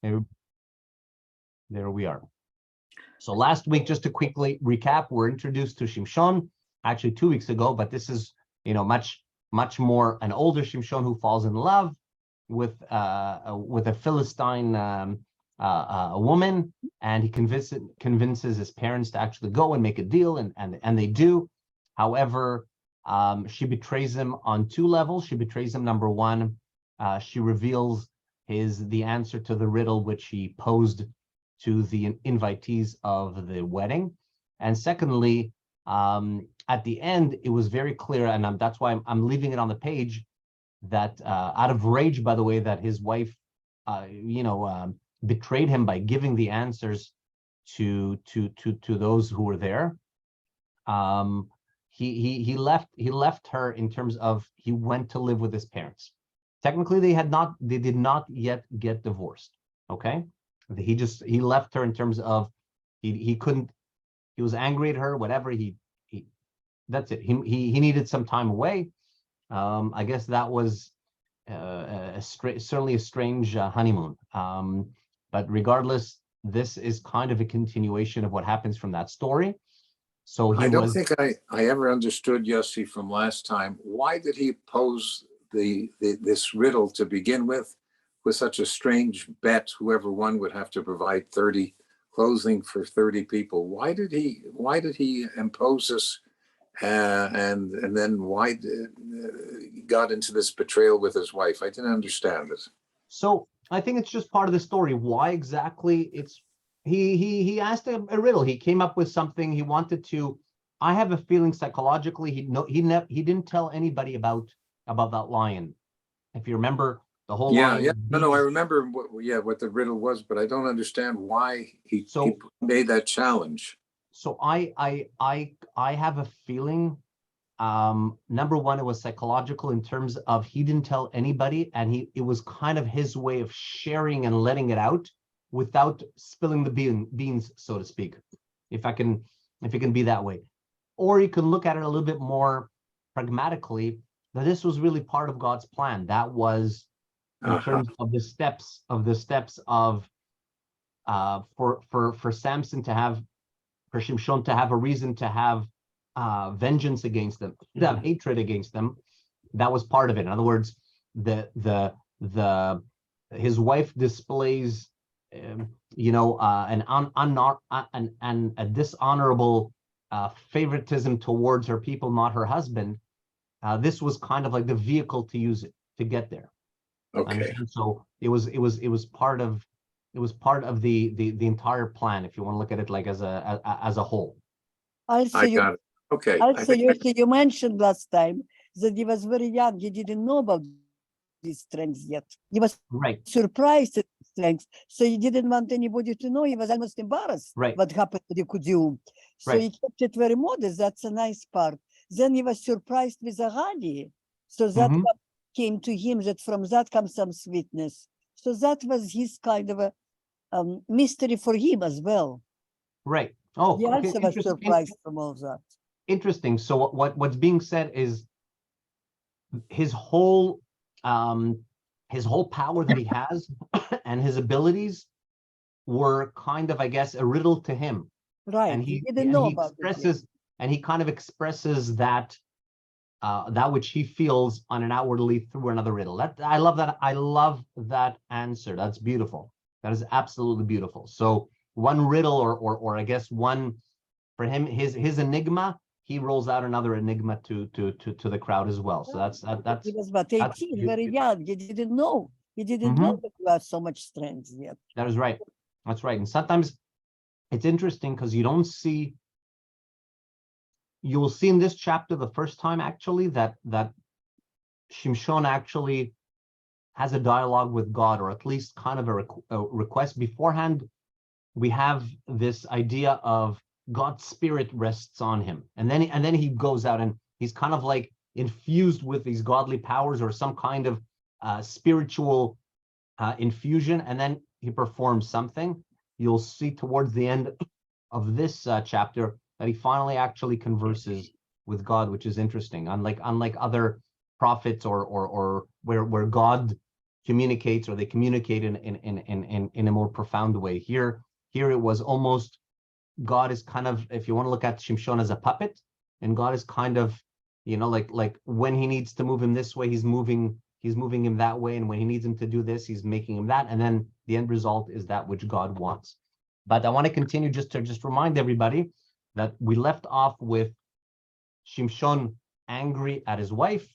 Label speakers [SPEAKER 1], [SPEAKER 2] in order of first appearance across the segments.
[SPEAKER 1] There we are. So last week, just to quickly recap, we're introduced to Shimshon, actually 2 weeks ago, but this is, much more an older Shimshon who falls in love with a Philistine a woman, and he convinces his parents to actually go and make a deal, and they do. However, she betrays him on 2 levels. She betrays him, number one, she reveals the answer to the riddle which he posed to the invitees of the wedding. And secondly, at the end, it was very clear, and that's why I'm leaving it on the page, that out of rage, by the way, that his wife, betrayed him by giving the answers to those who were there. He left her in terms of he went to live with his parents. Technically, they did not yet get divorced. Okay, he left her in terms of he was angry at her, whatever. That's it. He needed some time away. I guess that was certainly a strange honeymoon. But regardless, this is kind of a continuation of what happens from that story. So
[SPEAKER 2] I don't think I ever understood, Yosi, from last time. Why did he pose this riddle to begin with such a strange bet? Whoever won would have to provide 30 clothing for 30 people. Why did he impose this? And then why he got into this betrayal with his wife? I didn't understand it.
[SPEAKER 1] So I think it's just part of the story. Why exactly? He asked a riddle. He came up with something. He wanted to. I have a feeling psychologically he didn't tell anybody about that lion. If you remember the whole lion.
[SPEAKER 2] Yeah. No, I remember what the riddle was, but I don't understand why he made that challenge.
[SPEAKER 1] So I have a feeling. Number one, it was psychological in terms of he didn't tell anybody, and it was kind of his way of sharing and letting it out without spilling the beans, so to speak, if it can be that way. Or you can look at it a little bit more pragmatically, that this was really part of God's plan. That was in terms of the steps of for Samson to have, for Shimshon to have a reason to have vengeance against them, to have hatred against them. That was part of it. In other words, his wife displays a dishonorable favoritism towards her people, not her husband. This was kind of like the vehicle to use it to get there.
[SPEAKER 2] Okay.
[SPEAKER 1] And so it was part of the entire plan, if you want to look at it like as a whole.
[SPEAKER 3] Also,
[SPEAKER 2] I got it. Okay.
[SPEAKER 3] Also, you mentioned last time that he was very young. He didn't know about these strengths yet. He was surprised at strengths, so he didn't want anybody to know. He was almost embarrassed what happened to the Kudium. So he kept it very modest. That's a nice part. Then he was surprised with Agadi. So that came to him, that from that comes some sweetness. So that was his kind of a mystery for him as well.
[SPEAKER 1] Right. Oh,
[SPEAKER 3] he also was surprised from all that.
[SPEAKER 1] Interesting. So what's being said is his whole power that he has and his abilities were kind of, I guess, a riddle to him.
[SPEAKER 3] Right.
[SPEAKER 1] And
[SPEAKER 3] he didn't know about
[SPEAKER 1] it. And he kind of expresses that which he feels on an outwardly through another riddle. I love that. I love that answer. That's beautiful. That is absolutely beautiful. So one riddle, or I guess one, for him, his enigma, he rolls out another enigma to the crowd as well. So that's
[SPEAKER 3] he was about 18, very young. He didn't know. He didn't know that he had so much strength yet.
[SPEAKER 1] That is right. That's right. And sometimes it's interesting because you will see in this chapter the first time actually that Shimshon actually has a dialogue with God, or at least kind of a request. Beforehand, we have this idea of God's spirit rests on him, and then he goes out and he's kind of like infused with these godly powers or some kind of spiritual infusion, and then he performs something. You'll see towards the end of this chapter that he finally actually converses with God, which is interesting. Unlike other prophets or where God communicates, or they communicate in a more profound way. Here it was almost, God is kind of, if you want to look at Shimshon as a puppet, and God is kind of, like when he needs to move him this way, he's moving him that way, and when he needs him to do this, he's making him that, and then the end result is that which God wants. But I want to continue just to remind everybody that we left off with Shimshon angry at his wife,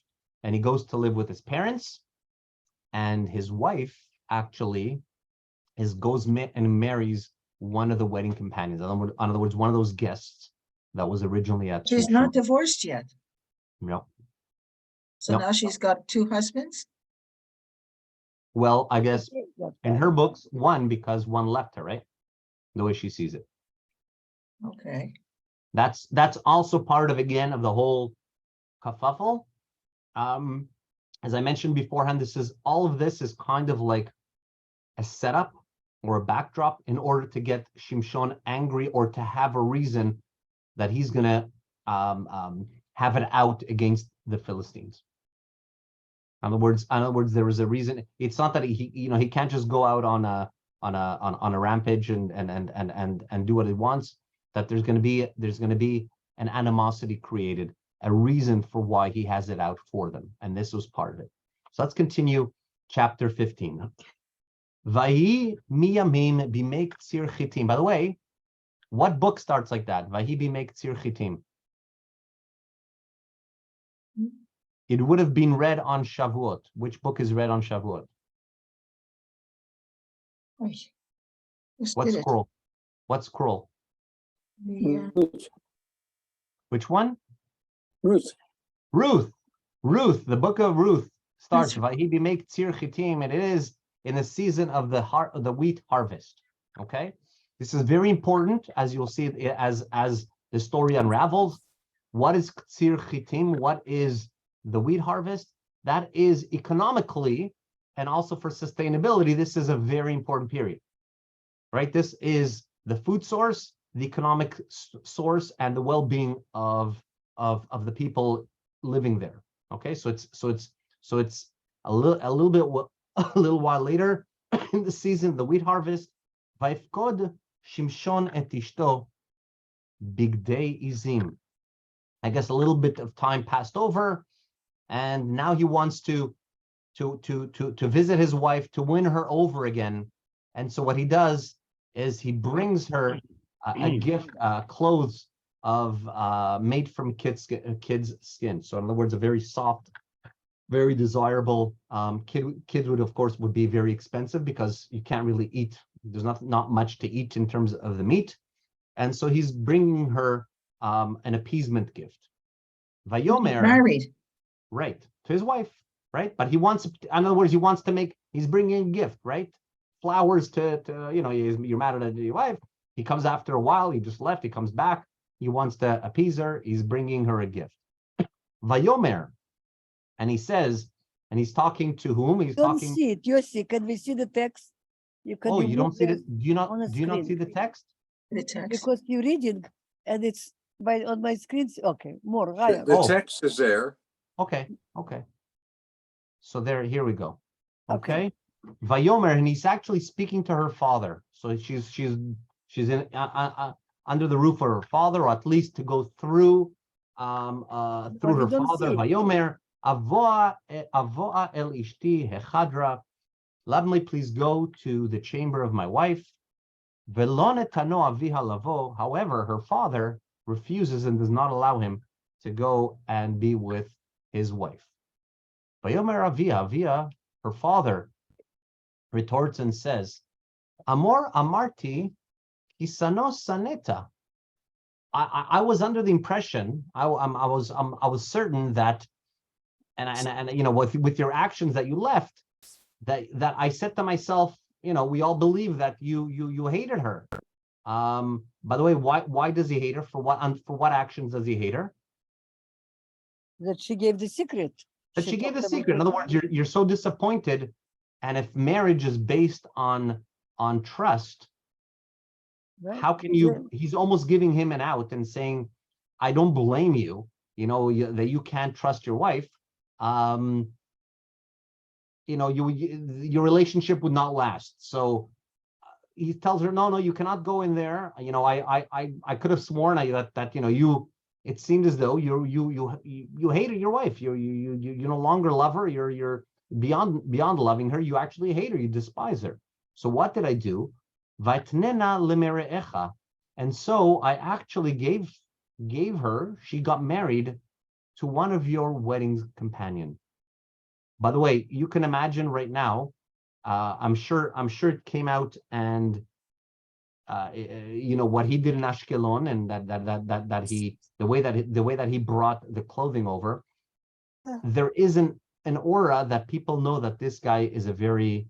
[SPEAKER 1] and he goes to live with his parents, and his wife actually goes and marries one of the wedding companions. In other words, one of those guests that was originally at
[SPEAKER 4] She's
[SPEAKER 1] Shimshon.
[SPEAKER 4] not divorced yet.
[SPEAKER 1] No.
[SPEAKER 4] So
[SPEAKER 1] No.
[SPEAKER 4] now she's got two husbands?
[SPEAKER 1] Well, I guess in her books, one, because one left her, right? The way she sees it.
[SPEAKER 4] Okay.
[SPEAKER 1] That's also part of, again, of the whole kerfuffle. As I mentioned beforehand, all of this is kind of like a setup or a backdrop in order to get Shimshon angry, or to have a reason that he's gonna have it out against the Philistines. In other words, there was a reason. It's not that he can't just go out on a rampage and do what he wants. That there's going to be an animosity created, a reason for why he has it out for them, and this was part of it. So let's continue chapter 15. Vayi miyamim bimek tzir chitim. By the way, what book starts like that? Vayi bimek tzir chitim. It would have been read on Shavuot. Which book is read on Shavuot? What scroll? What scroll?
[SPEAKER 4] Yeah.
[SPEAKER 1] Which one?
[SPEAKER 2] Ruth.
[SPEAKER 1] Ruth. The book of Ruth starts Vahi bimek tzir chitim, and it is in the season of the wheat harvest. Okay, this is very important, as you'll see as the story unravels. What is tzir chitim? What is the wheat harvest? That is economically and also for sustainability. This is a very important period, right? This is the food source, the economic source, and the well-being of the people living there. Okay, so it's a little while later in the season, the wheat harvest. Vayifkod Shimshon et ishto bigdei izim. I guess a little bit of time passed over, and now he wants to visit his wife, to win her over again. And so what he does is he brings her a gift, clothes made from kids' skin. So in other words, a very soft, very desirable. Kids would, of course, would be very expensive because you can't really eat. There's not much to eat in terms of the meat, and so he's bringing her an appeasement gift. Vayomer,
[SPEAKER 4] Married.
[SPEAKER 1] right, to his wife, right? But he wants, in other words, he's bringing a gift, right? Flowers to you're mad at your wife. He comes after a while. He just left. He comes back. He wants to appease her. He's bringing her a gift. Vayomer, and he says, and he's talking to whom? He's
[SPEAKER 3] Don't
[SPEAKER 1] talking.
[SPEAKER 3] see it, Yosi. Can we see the text? You can
[SPEAKER 1] You don't see
[SPEAKER 3] remove
[SPEAKER 1] it. Do you not
[SPEAKER 3] on the
[SPEAKER 1] see
[SPEAKER 3] screen.
[SPEAKER 1] the text?
[SPEAKER 4] The text.
[SPEAKER 3] because you're reading and it's on my screen. Okay, more higher.
[SPEAKER 2] The text is there.
[SPEAKER 1] Okay. So here we go.
[SPEAKER 3] Okay.
[SPEAKER 1] Okay. Vayomer, and he's actually speaking to her father. So she's in under the roof of her father, or at least to go through her
[SPEAKER 3] you don't
[SPEAKER 1] father.
[SPEAKER 3] see it.
[SPEAKER 1] Vayomer avoa el ishti hechadra. Let me please go to the chamber of my wife. Velo netano aviha lavo. However, her father refuses and does not allow him to go and be with his wife. Vayomer avia, her father, retorts and says, Amor amarti kisano saneta. I was under the impression, I was certain that, and with your actions that you left, that I said to myself, we all believe that you hated her. By the way, why does he hate her? For what actions does he hate her?
[SPEAKER 3] That she gave the secret.
[SPEAKER 1] That she gave the
[SPEAKER 3] talked
[SPEAKER 1] secret. In
[SPEAKER 3] about
[SPEAKER 1] other words, you're so disappointed, and if marriage is based on trust,
[SPEAKER 3] right?
[SPEAKER 1] how can you? He's almost giving him an out and saying, "I don't blame you. That you can't trust your wife." your relationship would not last. So he tells her, no, you cannot go in there. I could have sworn that you. It seemed as though you hated your wife. You no longer love her. You're beyond loving her. You actually hate her. You despise her. So what did I do? Vatnena limereecha, and so I actually gave her. She got married to one of your wedding companion. By the way, you can imagine right now. I'm sure it came out, and what he did in Ashkelon, and that he the way that he brought the clothing over. There isn't an aura that people know that this guy is a very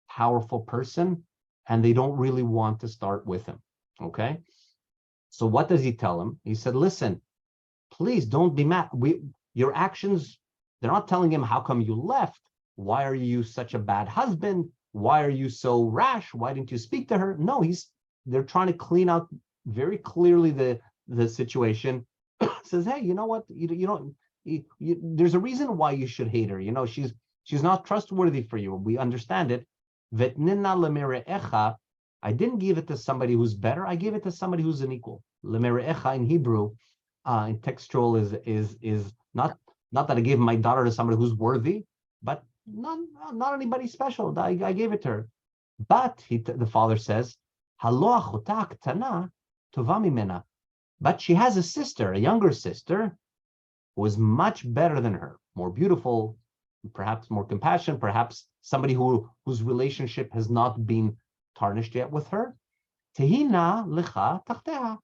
[SPEAKER 1] powerful person, and they don't really want to start with him. Okay, so what does he tell him? He said, "Listen, please don't be mad. Your actions." They're not telling him, how come you left? Why are you such a bad husband? Why are you so rash? Why didn't you speak to her? No, they're trying to clean out very clearly the situation. Says, hey, you know what? There's a reason why you should hate her. She's not trustworthy for you. We understand it. Vetnina lemereecha. I didn't give it to somebody who's better. I gave it to somebody who's an equal. Lemereecha in Hebrew, in textual is not that I gave my daughter to somebody who's worthy, but not anybody special. I gave it to her. But the father says, "Halo achota ktana tova mimena." But she has a sister, a younger sister, who is much better than her, more beautiful, perhaps more compassionate, perhaps somebody whose relationship has not been tarnished yet with her. Tehina licha tachteha.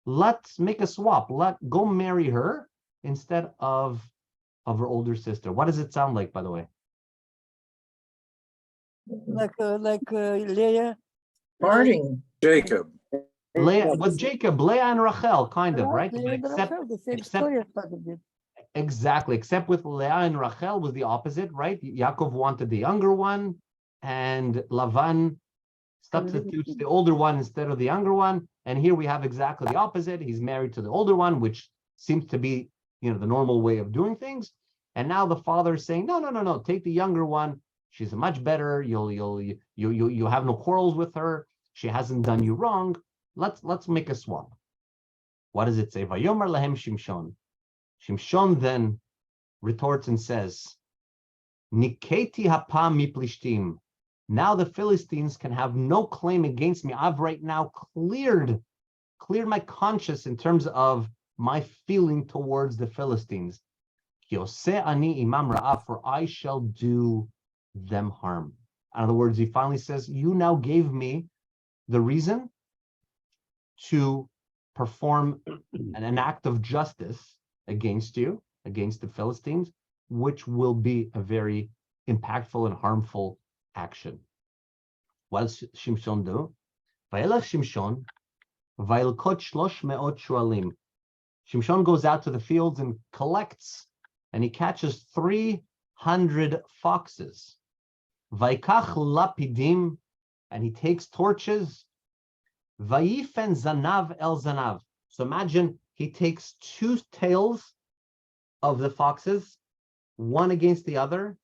[SPEAKER 1] Let's make a swap. Go marry her instead of her older sister. What does it sound like, by the way?
[SPEAKER 3] Like Leah.
[SPEAKER 4] Parting.
[SPEAKER 2] Jacob.
[SPEAKER 1] Leah and Rachel, kind of, right?
[SPEAKER 3] Leah and Rachel, the same story as part of it.
[SPEAKER 1] Exactly, except with Leah and Rachel was the opposite, right? Yaakov wanted the younger one, and Lavan substitutes the older one instead of the younger one. And here we have exactly the opposite. He's married to the older one, which seems to be, the normal way of doing things. And now the father is saying, no, take the younger one. She's much better. You have no quarrels with her. She hasn't done you wrong. Let's make a swap. What does it say? Vayomer lahem Shimshon. Shimshon then retorts and says, Niketi hapam miplishtim. Now the Philistines can have no claim against me. I've right now cleared my conscience in terms of my feeling towards the Philistines. Yoseh ani imam ra'ah, for I shall do them harm. In other words, he finally says, you now gave me the reason to perform an act of justice against you, against the Philistines, which will be a very impactful and harmful action. What does Shimshon do? Vayelech Shimshon, vayelkot 300 shualim. Shimshon goes out to the fields and collects, and he catches 300 foxes. Vaikach lapidim, and he takes torches. Vayifen zanav el zanav. So imagine he takes two tails of the foxes, one against the other.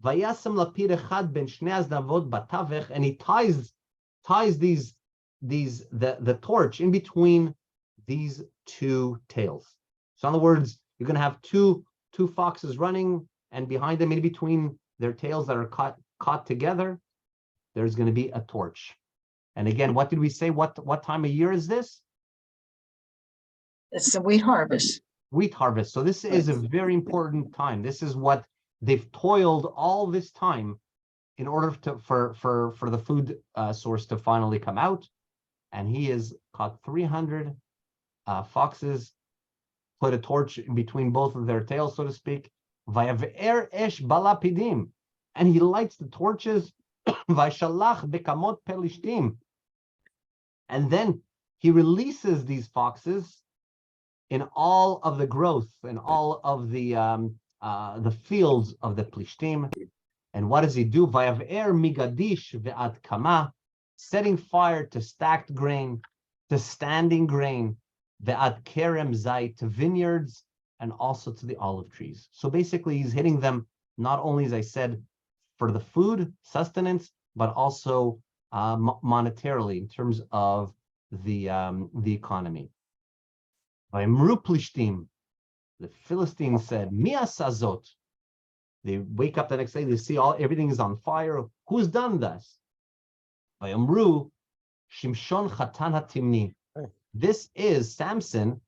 [SPEAKER 1] Vayasem lapid echad ben shnei aznavot batavech, and he ties the torch in between these two tails. So in other words, you're going to have two foxes running, and behind them, in between their tails that are caught together, there's going to be a torch. And again, what did we say? What time of year is this?
[SPEAKER 4] It's the wheat harvest.
[SPEAKER 1] Wheat harvest. So this is a very important time. This is what they've toiled all this time in order for the food source to finally come out. And he has caught 300 foxes, put a torch in between both of their tails, so to speak. Vayaver esh balapidim, and he lights the torches. Vayshalach bekamot pelishtim, and then he releases these foxes in all of the growth and all of the fields of the Plishtim. And what does he do? Vayaver migadish ve'ad kama, setting fire to stacked grain, to standing grain, ve'ad kerem zait, to vineyards, and also to the olive trees. So basically, he's hitting them not only, as I said, for the food, sustenance, but also monetarily in terms of the economy. Vayimru plishtim, the Philistines said, Mia sazot. They wake up the next day, they see everything is on fire. Who's done this? Vayimru Shimshon Chatan HaTimni. This is Samson,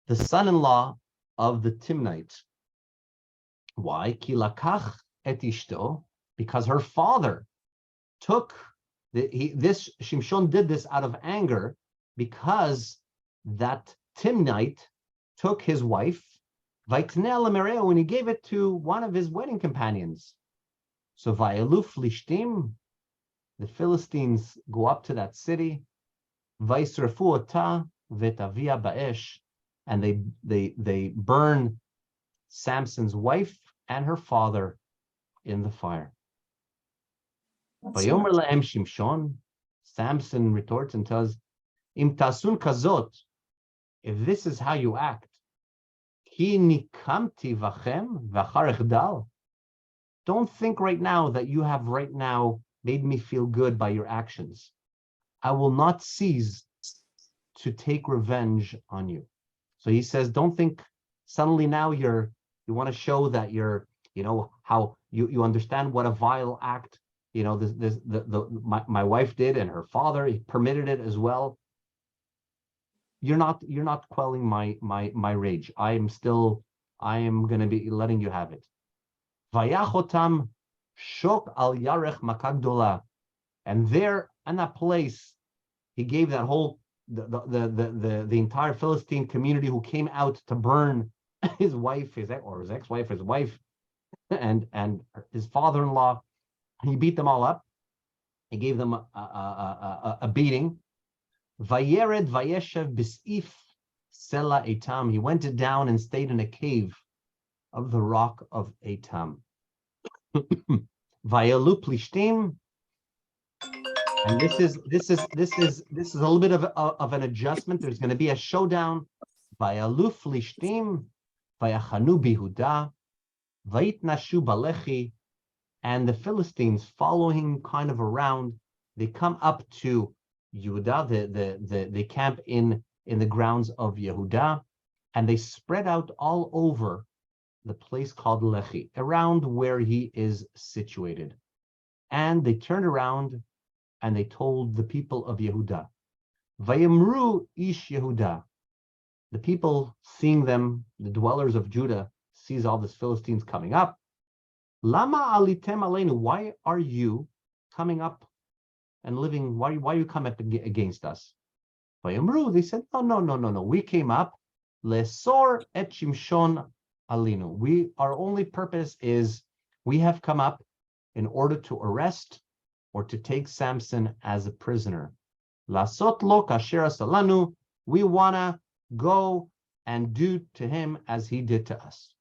[SPEAKER 1] the son-in-law of the Timnite. Why? Ki lakach et ishto, because her father took this. Shimshon did this out of anger because that Timnite took his wife, Vaitnei Mereo, and he gave it to one of his wedding companions. So Vayalu Flishtim, the Philistines go up to that city, Vaisrafu ota vetavia ba'esh, and they burn Samson's wife and her father in the fire. Vayomer lahem Shimshon, Samson retorts and tells, Im tasun kazot, if this is how you act, ki nikamti vachem v'acharech dal. Don't think right now that you have right now made me feel good by your actions. I will not cease to take revenge on you. So he says, don't think suddenly now you want to show that you're, how you understand what a vile act, my wife did and her father, he permitted it as well. You're not quelling my rage. I am going to be letting you have it. Vayachotam shok al yarech makagdola, and there in that place, he gave that whole the entire Philistine community who came out to burn his wife, his ex-wife, his wife, and his father-in-law. He beat them all up. He gave them a beating. Vayered vayeshev bisif sela etam. He went down and stayed in a cave of the rock of Etam. Vayalu plishtim. And this is a little bit of an adjustment. There's going to be a showdown. Vayalu plishtim, vayachanu bihuda, vayitnashu balechi, and the Philistines following him kind of around. They come up to Yehuda, the camp in the grounds of Yehuda, and they spread out all over the place called Lechi, around where he is situated. And they turned around and they told the people of Yehuda, Vayimru ish Yehuda. The people seeing them, the dwellers of Judah, sees all these Philistines coming up. Lama alitem aleinu, why are you coming up and living, why you come up against us? Vayimru, they said, no. We came up, lesor et Shimshon alinu. Our only purpose is we have come up in order to arrest or to take Samson as a prisoner. Lasot lo kasher salanu. We wanna go and do to him as he did to us.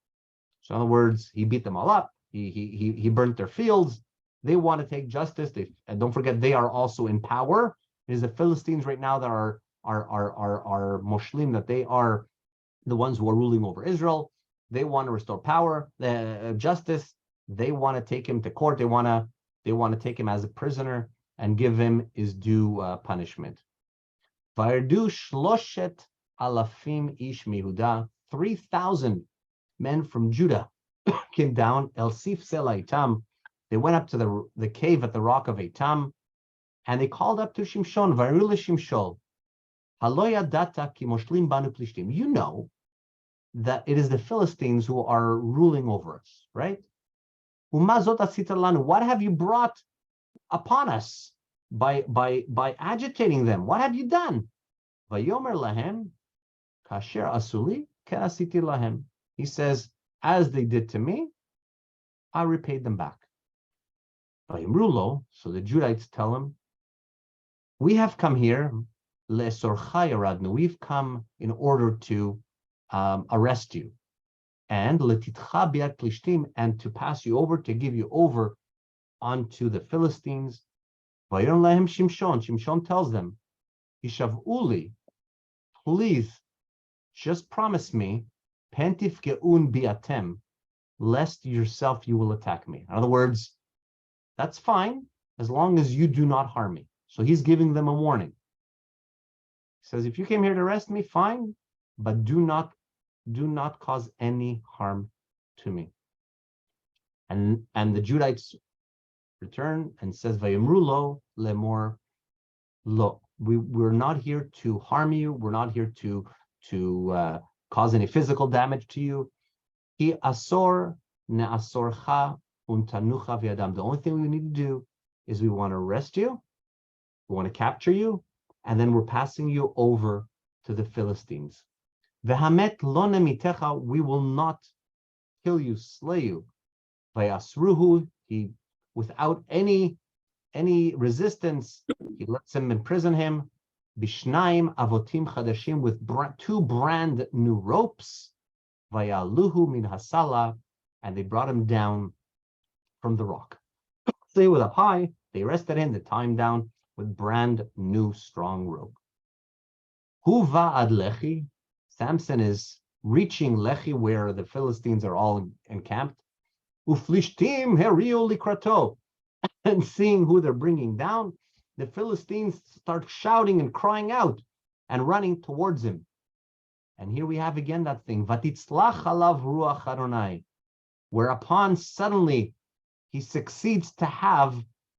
[SPEAKER 1] So in other words, he beat them all up. He burnt their fields. They want to take justice. And don't forget, they are also in power. It is the Philistines right now that are Moshlim, that they are the ones who are ruling over Israel. They want to restore power, justice. They want to take him to court. They want to take him as a prisoner and give him his due punishment. Vayardu shloshet alafim ish mihuda, 3,000 men from Judah came down. El sif sela Etam. They went up to the cave at the rock of Etam, and they called up to Shimshon. Vayarul Shimshon, haloya data ki moshlim banu plishtim. You know that it is the Philistines who are ruling over us, right? What have you brought upon us by agitating them? What have you done? Vayomer lahem kasher asuli kerasiti lahem. He says, as they did to me, I repaid them back. Vayimrulo, so the Judites tell him, we have come here, lesorchai aradnu. We've come in order to arrest you, and letitcha biat plishtim, and to pass you over, to give you over onto the Philistines. Vayon lahem Shimshon. Shimshon tells them, Hishavuli, please, just promise me, pentif geun biatem, lest yourself you will attack me. In other words, That's fine, as long as you do not harm me. So he's giving them a warning. He says, if you came here to arrest me, fine, but do not cause any harm to me. And the Judites return and says, Vayimru lo lemor lo. We're not here to harm you. We're not here to cause any physical damage to you. Hi asor ne'asorcha untanucha v'yadam. The only thing we need to do is we want to arrest you, we want to capture you, and then we're passing you over to the Philistines. V'hamet lo nemitecha. We will not kill you, slay you. Vayasruhu. He, without any resistance, he lets him imprison him. Bishnaim avotim chadashim, with two brand new ropes. Vayaluhu min hasala, and they brought him down from the rock. So he was up high. They arrested him. They tied him down with brand new strong rope. Huva ad lechi. Samson is reaching Lechi, where the Philistines are all encamped. Uflishtim herio likrato. And seeing who they're bringing down, the Philistines start shouting and crying out and running towards him. And here we have again that thing, Vatitzlach alav ruach Adonai, whereupon suddenly he succeeds to have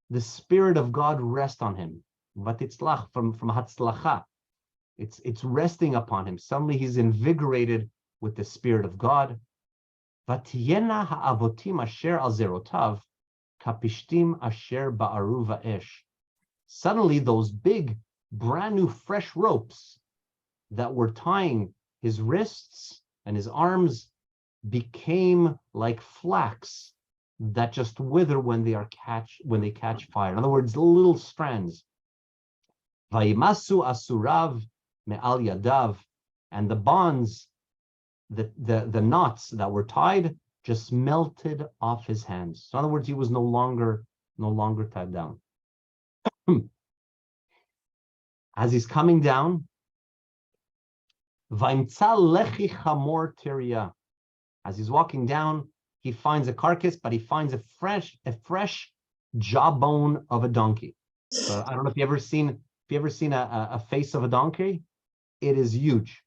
[SPEAKER 1] the Spirit of God rest on him. Vatitzlach, from hatzlacha, it's resting upon him. Suddenly he's invigorated with the Spirit of God. Vatiyena ha'avotim asher al zerotav, kapishtim asher ba'aru va'esh. Suddenly those big, brand new, fresh ropes that were tying his wrists and his arms became like flax that just wither when they catch fire. In other words, little strands. Vayimasu asurav me'al yadav, and the bonds, the knots that were tied, just melted off his hands. So in other words, he was no longer tied down. As he's coming down, Vaimtza lechi chamor teria. As he's walking down, he finds a carcass, but he finds a fresh jawbone of a donkey. So I don't know if you ever seen a face of a donkey. It is huge.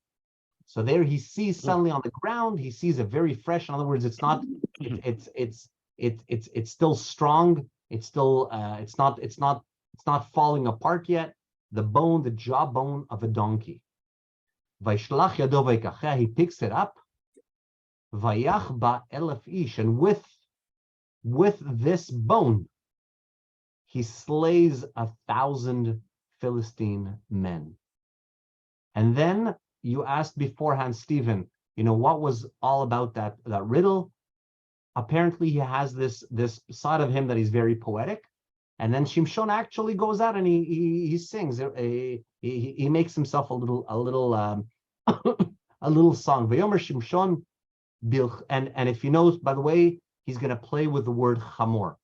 [SPEAKER 1] So there he sees suddenly on the ground, he sees a very fresh. In other words, it's not. It's still strong. It's still. It's not falling apart yet. The jawbone of a donkey. Vaishlach yado vayikacheh, he picks it up. Vayach ba elef ish, and with this bone, he slays 1,000 Philistine men. And then you asked beforehand, Stephen, what was all about that riddle? Apparently, he has this side of him that he's very poetic. And then Shimshon actually goes out and he sings. He makes himself a little a little song. Vayomer Shimshon bil, and if you know, by the way, he's going to play with the word chamor.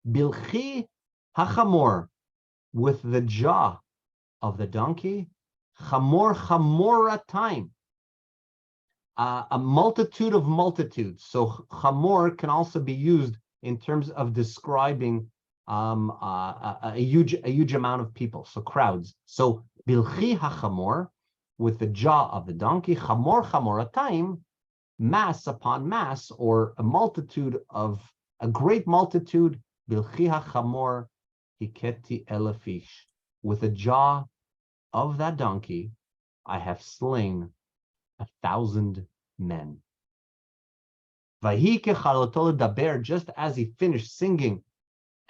[SPEAKER 1] Bilchi hachamor, with the jaw of the donkey. Chamor chamoratime, a multitude of multitudes. So chamor can also be used in terms of describing a huge amount of people, so crowds. So bilchi hachamor, with the jaw of the donkey, chamor chamoratime, mass upon mass, or a great multitude, bilchi hachamor hiketi elefish, with the jaw of that donkey, I have slain 1,000 men. Just as he finished singing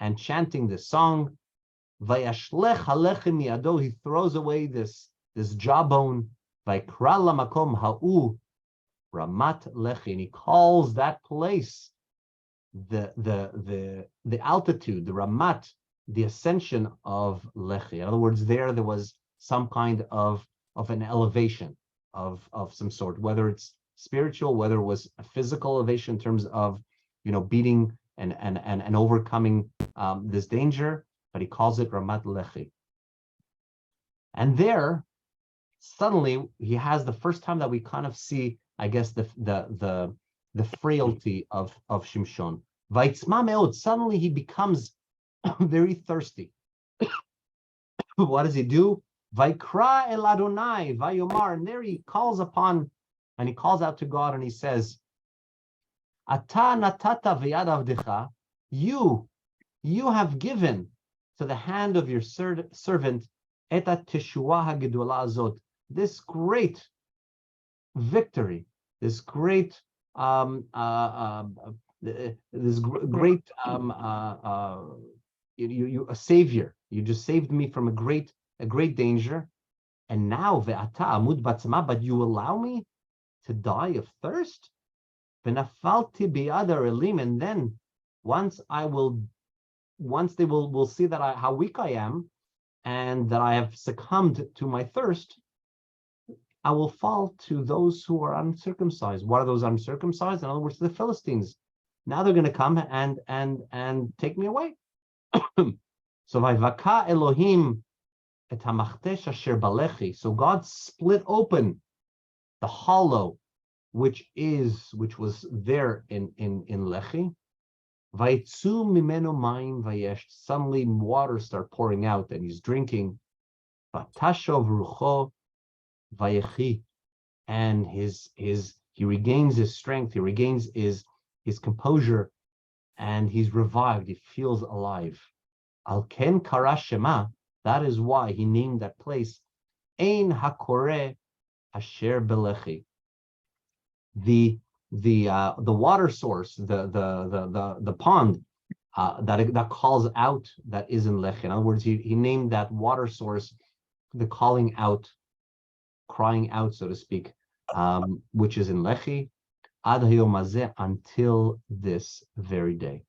[SPEAKER 1] and chanting this song, he throws away this jawbone, ramat lechi, and he calls that place the altitude, the ramat, the ascension of lechi. In other words, there was some kind of an elevation of some sort, whether it's spiritual, whether it was a physical elevation in terms of beating and overcoming this danger, but he calls it Ramat Lechi. And there, suddenly, he has the first time that we kind of see, I guess, the frailty of Shimshon. Vaitzma meod, suddenly he becomes very thirsty. What does he do? Vaikra el Adonai, Vayomar, and there he calls upon, and he calls out to God, and he says, Ata natata v'yad avdecha, you have given to the hand of your servant eta teshua hagedola azot, this great victory, this great great you a savior. You just saved me from a great danger, and now ve'ata amud batzma, but you allow me to die of thirst. V'nafalti bi'adar elim, and then once they will see that how weak I am, and that I have succumbed to my thirst, I will fall to those who are uncircumcised. What are those uncircumcised? In other words, the Philistines. Now they're going to come and take me away. So vayvaka Elohim et hamachtesh asher balechi. So God split open the hollow which was there in Lechi. Vayitzu mimenu mayim vayesh. Suddenly water start pouring out, and he's drinking. Vatashov rucho vayechi, and he regains his strength. He regains his composure, and he's revived. He feels alive. Al ken kara shema. That is why he named that place Ein Hakore Asher Belechi. The water source, the pond that calls out, that is in Lechi. In other words, he named that water source the crying out, so to speak, which is in Lechi, ad hayom hazeh, until this very day.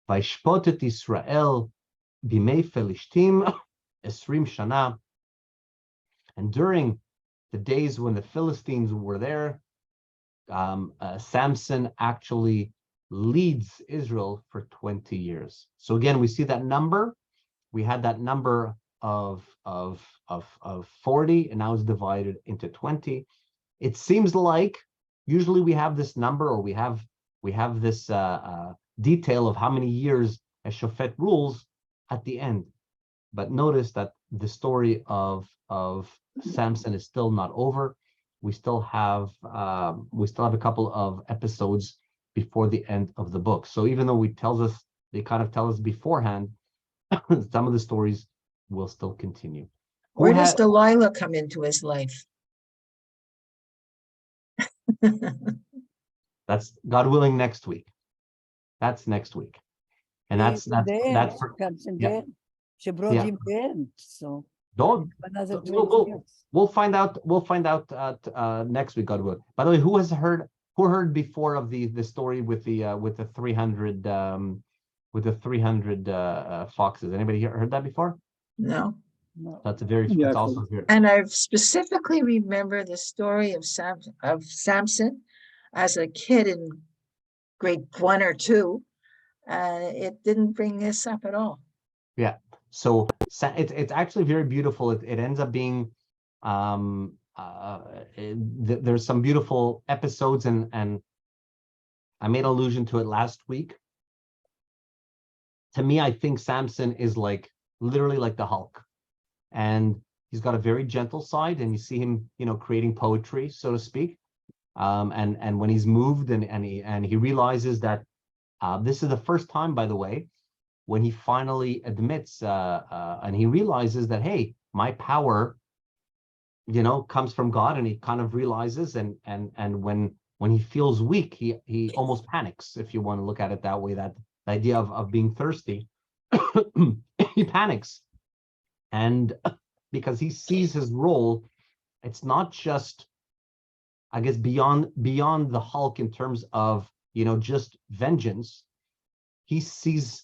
[SPEAKER 1] Vayishpotet Israel bimei Felishtim esrim shana, and during the days when the Philistines were there, Samson actually leads Israel for 20 years. So again, we see that number. We had that number of 40, and now it's divided into 20. It seems like usually we have this number, or we have this detail of how many years a shofet rules at the end. But notice that the story of Samson is still not over. We still have a couple of episodes before the end of the book. So even though they kind of tell us beforehand, some of the stories will still continue.
[SPEAKER 4] Where does Delilah come into his life?
[SPEAKER 1] That's, God willing, next week. That's next week, and that's yeah.
[SPEAKER 3] She brought him in, so
[SPEAKER 1] don't.
[SPEAKER 3] another 20 years.
[SPEAKER 1] We'll find out next week, God willing. By the way, who heard before of the story with the 300 foxes? Anybody heard that before?
[SPEAKER 4] No.
[SPEAKER 1] That's a it's also here.
[SPEAKER 4] And I specifically remember the story of Samson as a kid in grade 1 or 2. It didn't bring this up at all.
[SPEAKER 1] Yeah. So it's actually very beautiful. It ends up being there's some beautiful episodes, and I made allusion to it last week. To me, I think Samson is literally like the Hulk, and he's got a very gentle side, and you see him, creating poetry, so to speak. And when he's moved and he realizes that this is the first time, by the way, when he finally admits and he realizes that, hey, my power, comes from God, and he kind of realizes, and when he feels weak, he almost panics, if you want to look at it that way, that the idea of being thirsty, he panics. And because he sees his role, it's not just, I guess, beyond the Hulk in terms of, just vengeance. He sees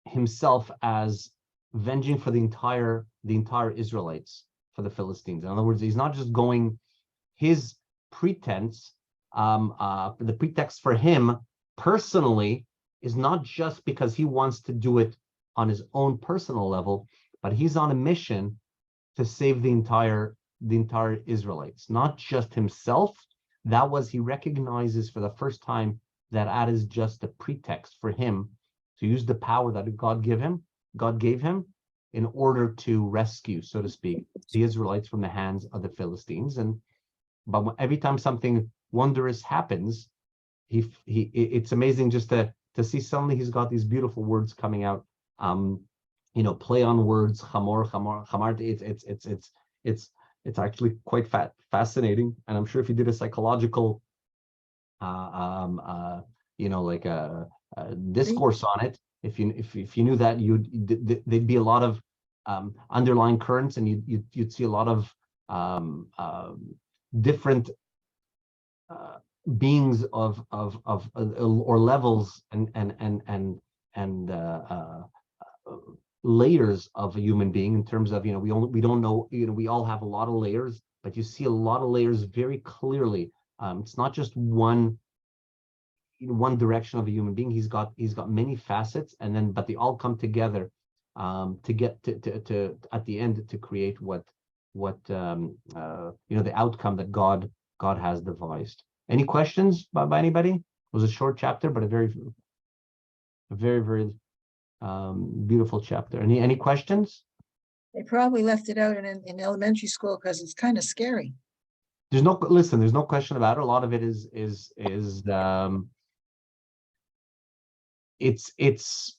[SPEAKER 1] himself as venging for the entire Israelites, for the Philistines. In other words, he's not just going, his pretense, the pretext for him personally is not just because he wants to do it on his own personal level, but he's on a mission to save the entire Israelites, not just himself. That was, he recognizes for the first time that is just a pretext for him to use the power that God gave him in order to rescue, so to speak, the Israelites from the hands of the Philistines. But every time something wondrous happens, it's amazing just to see suddenly he's got these beautiful words coming out. Play on words, chamar. It's actually quite fascinating, and I'm sure if you did a psychological, discourse on it, if you knew that, there'd be a lot of underlying currents, and you'd see a lot of different beings or levels and layers of a human being, in terms of, we don't know, we all have a lot of layers, but you see a lot of layers very clearly. It's not just one direction of a human being. He's got many facets, but they all come together to get to at the end to create what the outcome that God has devised. Any questions by anybody? It was a short chapter, but a very, very beautiful chapter. Any questions?
[SPEAKER 4] They probably left it out in elementary school because it's kind of scary.
[SPEAKER 1] There's no question about it. A lot of it is it's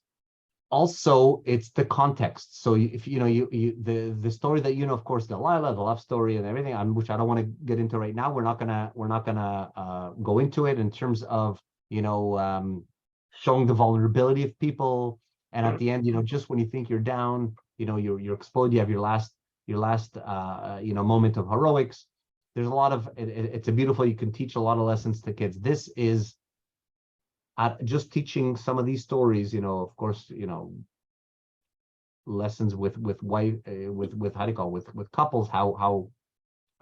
[SPEAKER 1] also, it's the context. So if the story that of course, Delilah, the love story and everything, which I don't want to get into right now. We're not gonna go into it in terms of showing the vulnerability of people, and at the end, just when you think you're down, you're exploded, you have your last moment of heroics. There's a lot of it's a beautiful, you can teach a lot of lessons to kids. This is just teaching some of these stories, of course, lessons with how do you call it, with couples, how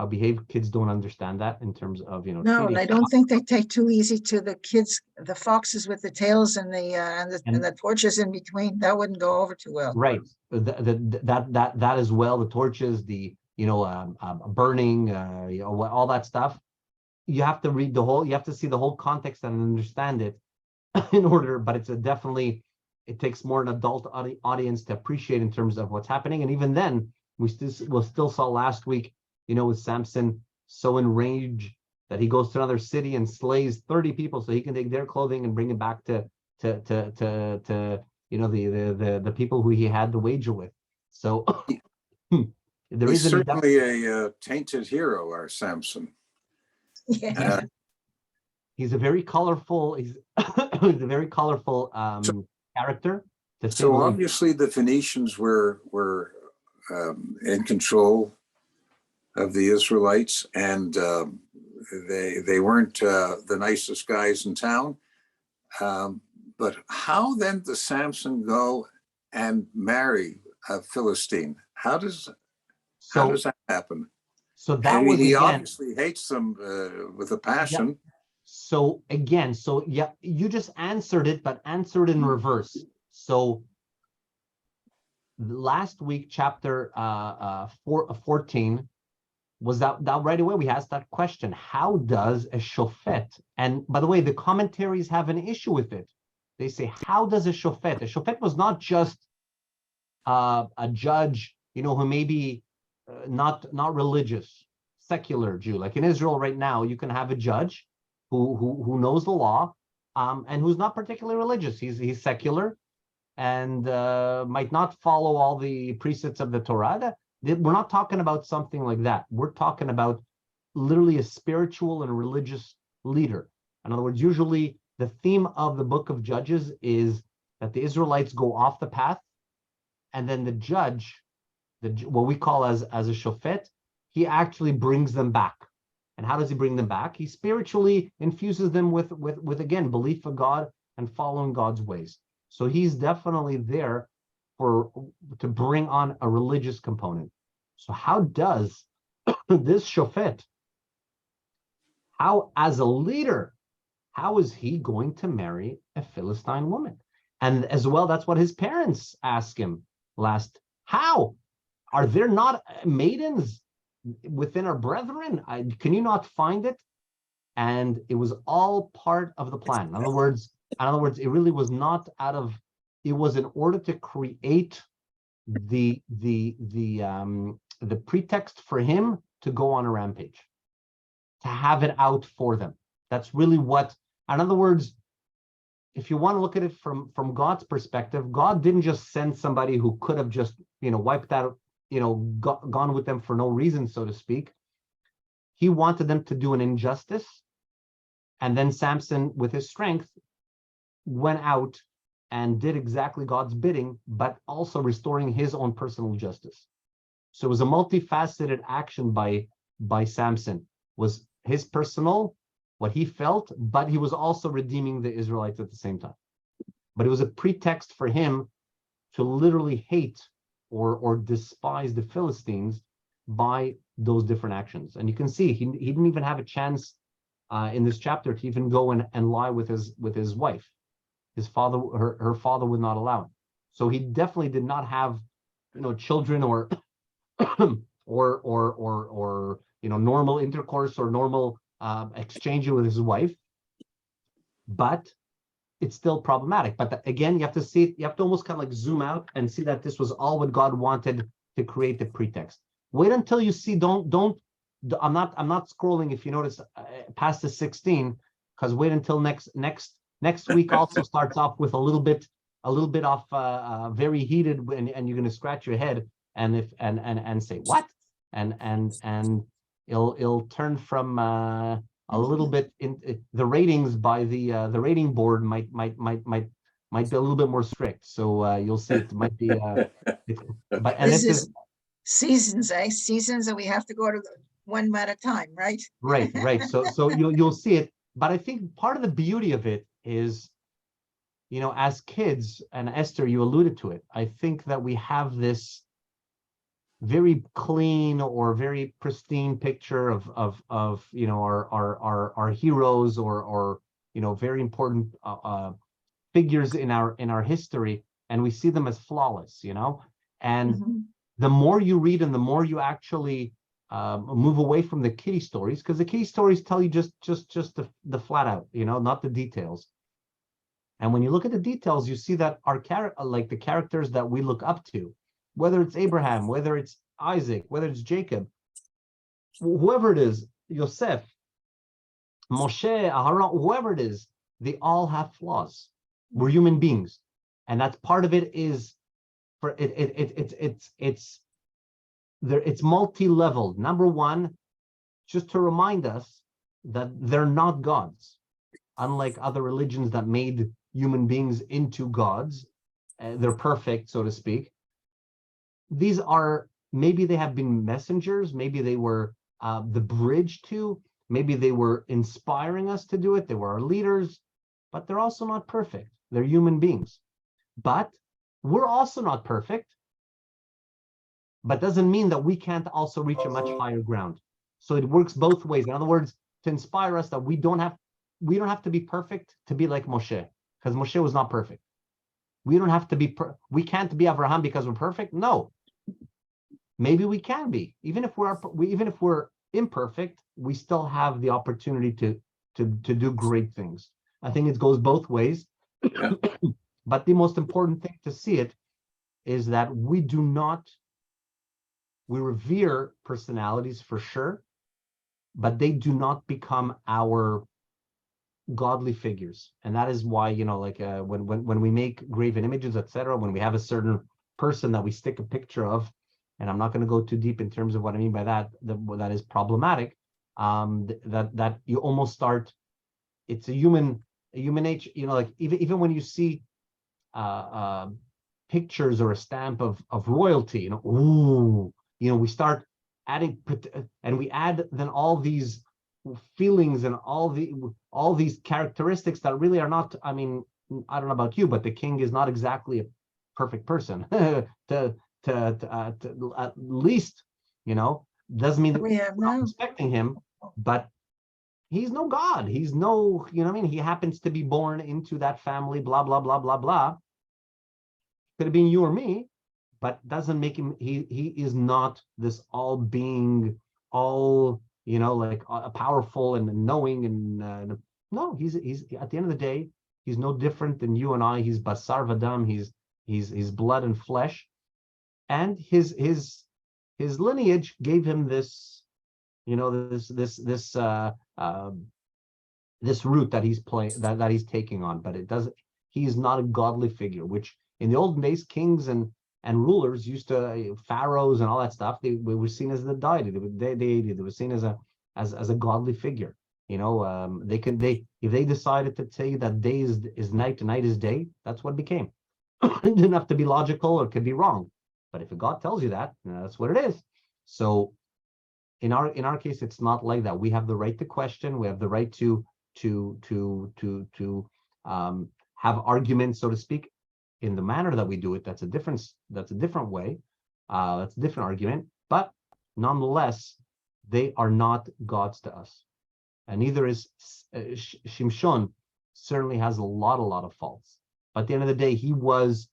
[SPEAKER 1] behave. Kids don't understand that in terms of
[SPEAKER 4] No,
[SPEAKER 1] treating.
[SPEAKER 4] I don't think they take too easy to the kids, the foxes with the tails and the torches in between. That wouldn't go over too well.
[SPEAKER 1] Right. That as well. The torches, the burning, all that stuff. You have to read the whole. You have to see the whole context and understand it in order. But it's definitely, it takes more an adult audience to appreciate in terms of what's happening. And even then, we still saw last week, with Samson so enraged that he goes to another city and slays 30 people so he can take their clothing and bring it back to the people who he had the wager with. So
[SPEAKER 2] he's certainly a tainted hero, our Samson.
[SPEAKER 4] Yeah.
[SPEAKER 1] He's a very colorful. He's a very colorful character.
[SPEAKER 2] So obviously, the Phoenicians were in control of the Israelites, and they weren't the nicest guys in town. But how then does Samson go and marry a Philistine? How does that happen?
[SPEAKER 1] So that was,
[SPEAKER 2] he obviously hates them with a passion.
[SPEAKER 1] Yeah. So again, yeah, you just answered it, but answered in reverse. So last week, chapter 14, was that right away we asked that question: how does a shofet? And by the way, the commentaries have an issue with it. They say, how does a shofet? A shofet was not just a judge, who may be not religious, secular Jew. Like in Israel right now, you can have a judge who knows the law, and who's not particularly religious. He's secular, and might not follow all the precepts of the Torah. We're not talking about something like that. We're talking about literally a spiritual and religious leader. In other words, usually the theme of the book of Judges is that the Israelites go off the path, and then the judge, what we call as a shofet, he actually brings them back. And how does he bring them back? He spiritually infuses them with again, belief of God and following God's ways. So he's definitely there to bring on a religious component. So how does this shofet, how as a leader, how is he going to marry a Philistine woman? And as well, that's what his parents ask him last. How? Are there not maidens within our brethren? Can you not find it? and it was all part of the plan. In other words, it really was not out of, it was in order to create the pretext for him to go on a rampage, to have it out for them. That's really what, in other words, if you want to look at it from God's perspective, God didn't just send somebody who could have just, wiped out, gone with them for no reason, so to speak. He wanted them to do an injustice. And then Samson, with his strength, went out and did exactly God's bidding, but also restoring his own personal justice. So it was a multifaceted action by Samson. Was his personal, what he felt, but he was also redeeming the Israelites at the same time. But it was a pretext for him to literally hate or despise the Philistines by those different actions. And you can see he didn't even have a chance in this chapter to even go and lie with his wife. His father, her father would not allow him. So he definitely did not have, children or normal intercourse or normal exchange with his wife. But it's still problematic. But again, you have to see it, you have to almost kind of like zoom out and see that this was all what God wanted to create the pretext. Wait until you see, I'm not scrolling, if you notice, past the 16, because wait until next week also starts off with a little bit of very heated, and you're going to scratch your head and say what, and it'll turn from a little bit in the ratings by the rating board might be a little bit more strict. So you'll see it might be but and
[SPEAKER 4] this is seasons, seasons, and we have to go to the one at a time, right?
[SPEAKER 1] Right. So you'll see it. But I think part of the beauty of it is, as kids, and Esther, you alluded to it, I think that we have this very clean or very pristine picture of our heroes or very important figures in our history, and we see them as flawless, and the more you read and the more you actually move away from the kiddie stories, because the kiddie stories tell you just the flat out, not the details. And when you look at the details, you see that our the characters that we look up to, whether it's Abraham, whether it's Isaac, whether it's Jacob, whoever it is, Yosef, Moshe, Aharon, whoever it is, they all have flaws. We're human beings, and that's part of it. Is for it's multi-leveled. Number one, just to remind us that they're not gods, unlike other religions that made human beings into gods. They're perfect, so to speak. These are, maybe they have been messengers, maybe they were the bridge to, maybe they were inspiring us to do it, they were our leaders, but they're also not perfect. They're human beings. But we're also not perfect, but doesn't mean that we can't also reach a much higher ground. So it works both ways. In other words, to inspire us that we don't have to be perfect to be like Moshe, because Moshe was not perfect. We don't have to be, we can't be Abraham because we're perfect. No, maybe we can be. Even if we're imperfect, we still have the opportunity to do great things. I think it goes both ways.
[SPEAKER 2] Yeah.
[SPEAKER 1] But the most important thing to see it is that we revere personalities for sure, but they do not become our godly figures. And that is why, when we make graven images, etc., when we have a certain person that we stick a picture of, and I'm not going to go too deep in terms of what I mean by that that is problematic, that you almost start, it's a human nature, even when you see pictures or a stamp of royalty, we start adding, and we add then all these feelings and all these characteristics that really are not, I mean, I don't know about you, but the king is not exactly a perfect person to at least, doesn't mean that we're not respecting him, but he's no God. He's no, he happens to be born into that family, blah, blah, blah, blah, blah. Could have been you or me, but doesn't make him, he is not this all being, all like powerful and knowing, and no, he's at the end of the day, he's no different than you and I. He's basar v'dam. He's blood and flesh, and his lineage gave him this, this route that he's playing, that he's taking on. But it doesn't. He's not a godly figure, which in the olden days, kings and rulers used to, pharaohs and all that stuff, they were seen as the deity. They were seen as a godly figure. If they decided to tell you that day is night and night is day, that's what it became. It didn't have to be logical, or it could be wrong. But if God tells you that, that's what it is. So in our case, it's not like that. We have the right to question. We have the right to have arguments, so to speak, in the manner that we do it. That's a different way. That's a different argument. But nonetheless, they are not gods to us. And neither is Shimshon. Certainly has a lot of faults. But at the end of the day, he was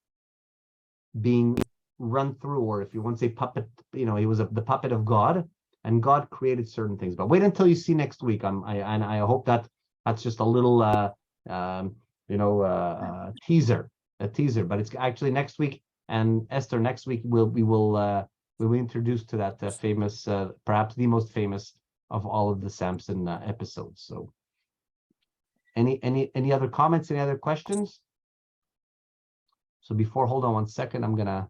[SPEAKER 1] being run through, or if you want to say puppet, he was the puppet of God, and God created certain things. But wait until you see next week. I hope that's just a little teaser, but it's actually next week. And Esther, next week we will introduce to that famous, perhaps the most famous of all of the Samson episodes. So any other comments, any other questions? So hold on one second, I'm gonna